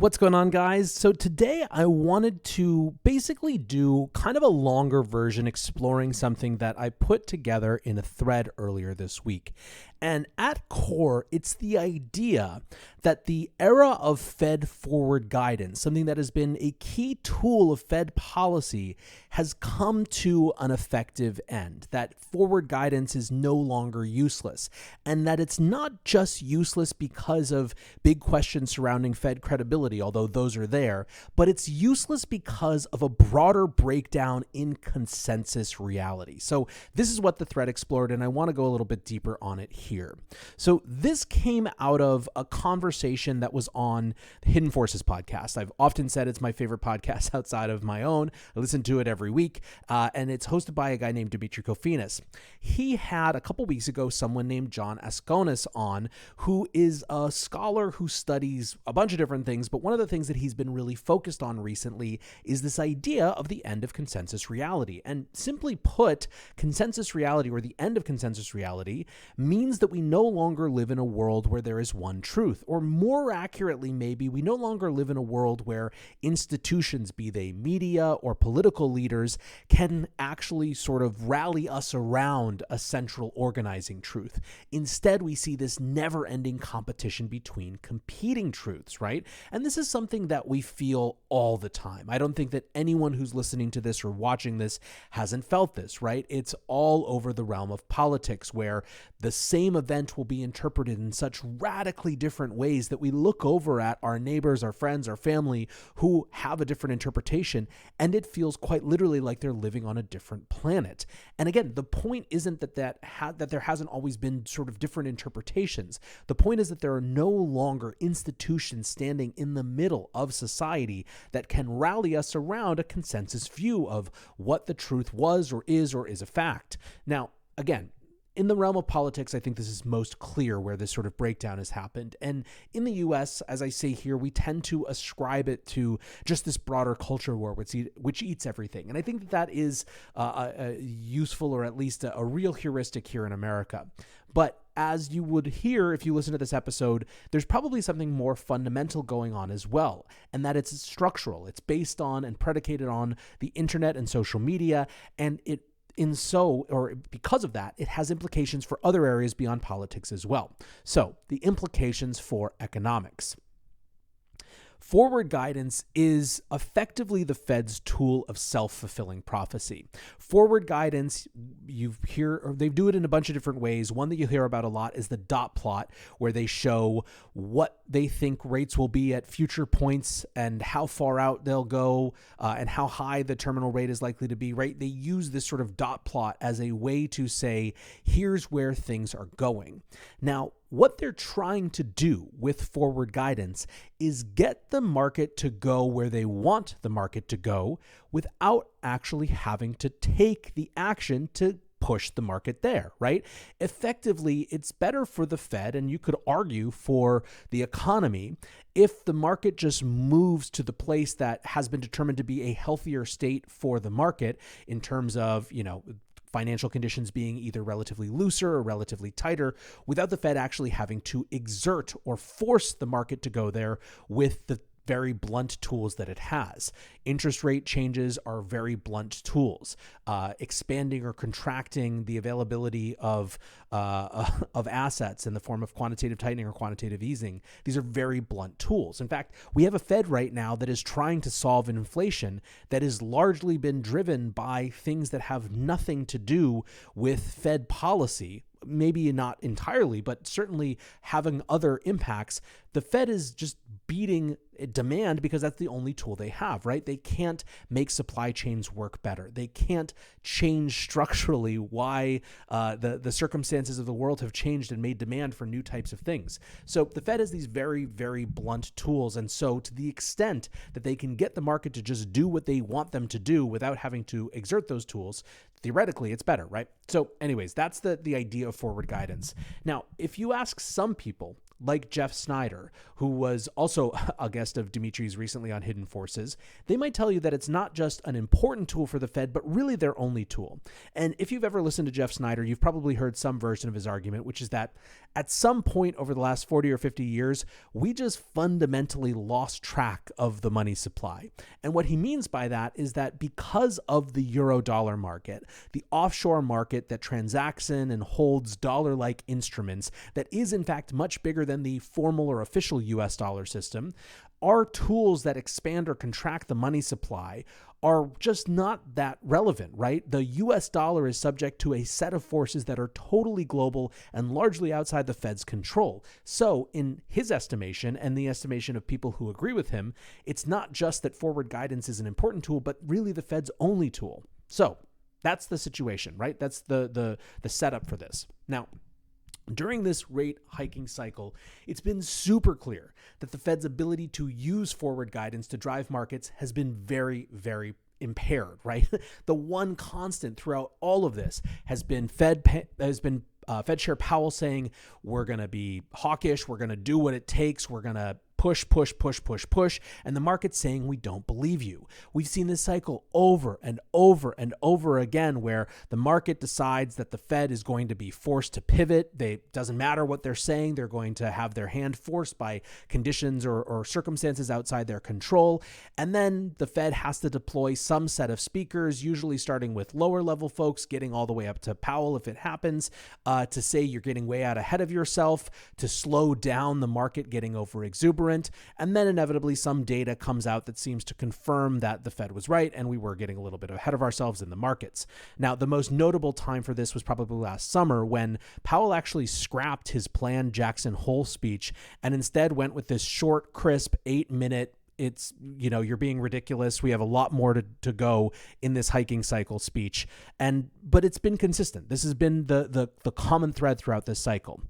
What's going on, guys? So today I wanted to basically do kind of a longer version exploring something that I put together in a thread earlier this week. And at core, it's the idea that the era of Fed forward guidance, something that has been a key tool of Fed policy, has come to an effective end. That forward guidance is no longer useless, and that it's not just useless because of big questions surrounding Fed credibility, although those are there, but it's useless because of a broader breakdown in consensus reality. So this is what the thread explored, and I want to go a little bit deeper on it here. So this came out of a conversation that was on the Hidden Forces podcast. I've often said it's my favorite podcast outside of my own. I listen to it every week, and it's hosted by a guy named Dimitri Kofinas. He had a couple weeks ago someone named John Asconis on, who is a scholar who studies a bunch of different things, but one of the things that he's been really focused on recently is this idea of the end of consensus reality. And simply put, consensus reality, or the end of consensus reality, means that we no longer live in a world where there is one truth. Or more accurately, maybe, we no longer live in a world where institutions, be they media or political leaders, can actually sort of rally us around a central organizing truth. Instead, we see this never-ending competition between competing truths, right? And this is something that we feel all the time. I don't think that anyone who's listening to this or watching this hasn't felt this, right? It's all over the realm of politics, where the same event will be interpreted in such radically different ways that we look over at our neighbors, our friends, our family who have a different interpretation, and it feels quite literally like they're living on a different planet. And again, the point isn't that there hasn't always been sort of different interpretations. The point is that there are no longer institutions standing in the middle of society that can rally us around a consensus view of what the truth was or is a fact. Now, again, in the realm of politics, I think this is most clear where this sort of breakdown has happened. And in the US, as I say here, we tend to ascribe it to just this broader culture war which eats everything. And I think that is a useful, or at least a real heuristic here in America. But as you would hear if you listen to this episode, there's probably something more fundamental going on as well, and that it's structural. It's based on and predicated on the internet and social media, and because of that, it has implications for other areas beyond politics as well. So, the implications for economics. Forward guidance is effectively the Fed's tool of self-fulfilling prophecy. Forward guidance, they do it in a bunch of different ways. One that you hear about a lot is the dot plot, where they show what they think rates will be at future points and how far out they'll go, and how high the terminal rate is likely to be, right? They use this sort of dot plot as a way to say, here's where things are going. Now, what they're trying to do with forward guidance is get the market to go where they want the market to go without actually having to take the action to push the market there, right? Effectively, it's better for the Fed, and you could argue for the economy, if the market just moves to the place that has been determined to be a healthier state for the market in terms of, financial conditions being either relatively looser or relatively tighter, without the Fed actually having to exert or force the market to go there with the very blunt tools that it has. Interest rate changes are very blunt tools. Expanding or contracting the availability of assets in the form of quantitative tightening or quantitative easing, these are very blunt tools. In fact, we have a Fed right now that is trying to solve an inflation that has largely been driven by things that have nothing to do with Fed policy. Maybe not entirely, but certainly having other impacts. The Fed is just beating demand because that's the only tool they have, right? They can't make supply chains work better. They can't change structurally why the circumstances of the world have changed and made demand for new types of things. So the Fed has these very, very blunt tools. And so to the extent that they can get the market to just do what they want them to do without having to exert those tools, theoretically it's better, right? So anyways, that's the idea of forward guidance. Now, if you ask some people, like Jeff Snyder, who was also a guest of Dimitri's recently on Hidden Forces, they might tell you that it's not just an important tool for the Fed, but really their only tool. And if you've ever listened to Jeff Snyder, you've probably heard some version of his argument, which is that at some point over the last 40 or 50 years, we just fundamentally lost track of the money supply. And what he means by that is that because of the euro-dollar market, the offshore market that transacts in and holds dollar-like instruments that is in fact much bigger than the formal or official US dollar system, our tools that expand or contract the money supply are just not that relevant, right? The US dollar is subject to a set of forces that are totally global and largely outside the Fed's control. So in his estimation and the estimation of people who agree with him, it's not just that forward guidance is an important tool, but really the Fed's only tool. So that's the situation, right? That's the setup for this. Now, during this rate hiking cycle, it's been super clear that the Fed's ability to use forward guidance to drive markets has been very, very impaired, right? The one constant throughout all of this has been Fed Chair Powell saying, we're going to be hawkish, we're going to do what it takes, we're going to push, and the market's saying, we don't believe you. We've seen this cycle over and over and over again where the market decides that the Fed is going to be forced to pivot. Doesn't matter what they're saying, they're going to have their hand forced by conditions or circumstances outside their control. And then the Fed has to deploy some set of speakers, usually starting with lower level folks, getting all the way up to Powell if it happens, to say you're getting way out ahead of yourself, to slow down the market getting over exuberant. And then inevitably some data comes out that seems to confirm that the Fed was right and we were getting a little bit ahead of ourselves in the markets. Now, the most notable time for this was probably last summer when Powell actually scrapped his planned Jackson Hole speech and instead went with this short, crisp 8-minute, it's, you're being ridiculous, we have a lot more to go in this hiking cycle speech. But it's been consistent. This has been the common thread throughout this cycle.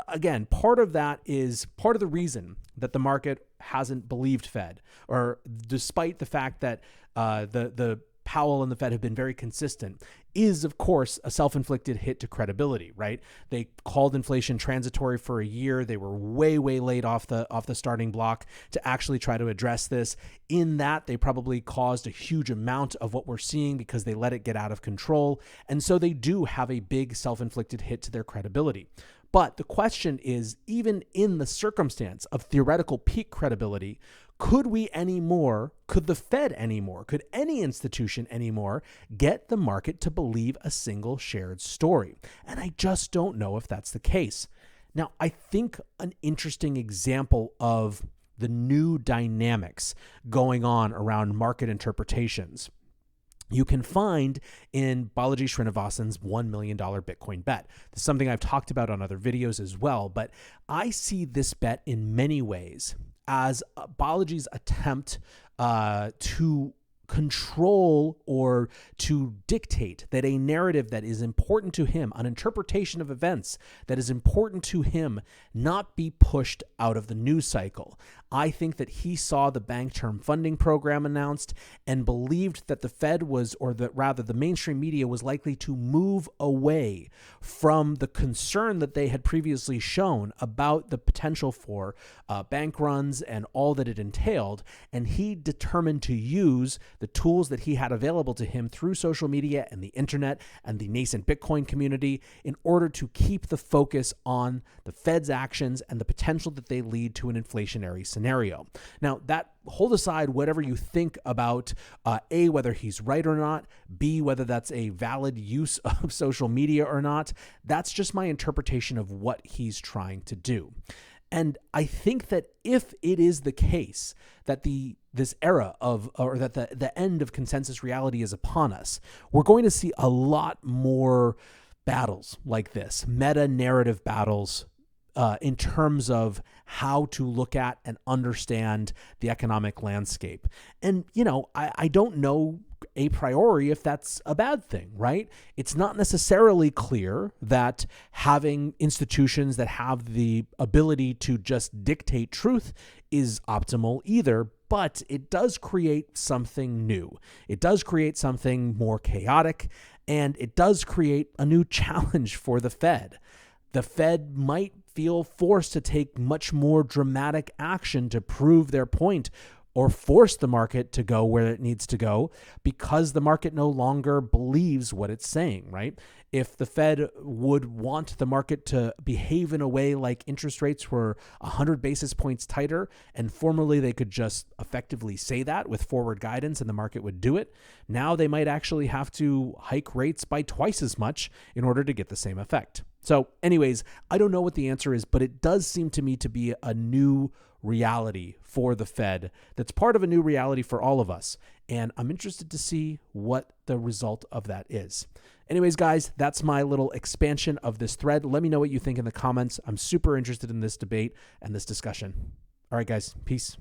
Again, part of the reason that the market hasn't believed Fed, or despite the fact that the Powell and the Fed have been very consistent, is of course a self-inflicted hit to credibility, right? They called inflation transitory for a year. They were way late off the starting block to actually try to address this. In that, they probably caused a huge amount of what we're seeing because they let it get out of control. And so they do have a big self-inflicted hit to their credibility. But the question is, even in the circumstance of theoretical peak credibility, could the Fed anymore, could any institution anymore get the market to believe a single shared story? And I just don't know if that's the case. Now, I think an interesting example of the new dynamics going on around market interpretations you can find in Balaji Srinivasan's $1 million Bitcoin bet. This is something I've talked about on other videos as well, but I see this bet in many ways as Balaji's attempt to control or to dictate that a narrative that is important to him, an interpretation of events that is important to him, not be pushed out of the news cycle. I think that he saw the Bank Term Funding Program announced and believed that the Fed was, or that rather the mainstream media was likely to move away from the concern that they had previously shown about the potential for bank runs and all that it entailed. And he determined to use the tools that he had available to him through social media and the internet and the nascent Bitcoin community in order to keep the focus on the Fed's actions and the potential that they lead to an inflationary scenario. Now, that hold aside whatever you think about A, whether he's right or not, B, whether that's a valid use of social media or not. That's just my interpretation of what he's trying to do. And I think that if it is the case that this era that the end of consensus reality is upon us, we're going to see a lot more battles like this, meta-narrative battles in terms of how to look at and understand the economic landscape. And, I don't know a priori if that's a bad thing, right? It's not necessarily clear that having institutions that have the ability to just dictate truth is optimal either, but it does create something new. It does create something more chaotic, and it does create a new challenge for the Fed. The Fed might feel forced to take much more dramatic action to prove their point or force the market to go where it needs to go because the market no longer believes what it's saying, right? If the Fed would want the market to behave in a way like interest rates were 100 basis points tighter, and formerly they could just effectively say that with forward guidance and the market would do it, now they might actually have to hike rates by twice as much in order to get the same effect. So anyways, I don't know what the answer is, but it does seem to me to be a new reality for the Fed that's part of a new reality for all of us. And I'm interested to see what the result of that is. Anyways, guys, that's my little expansion of this thread. Let me know what you think in the comments. I'm super interested in this debate and this discussion. All right, guys, peace.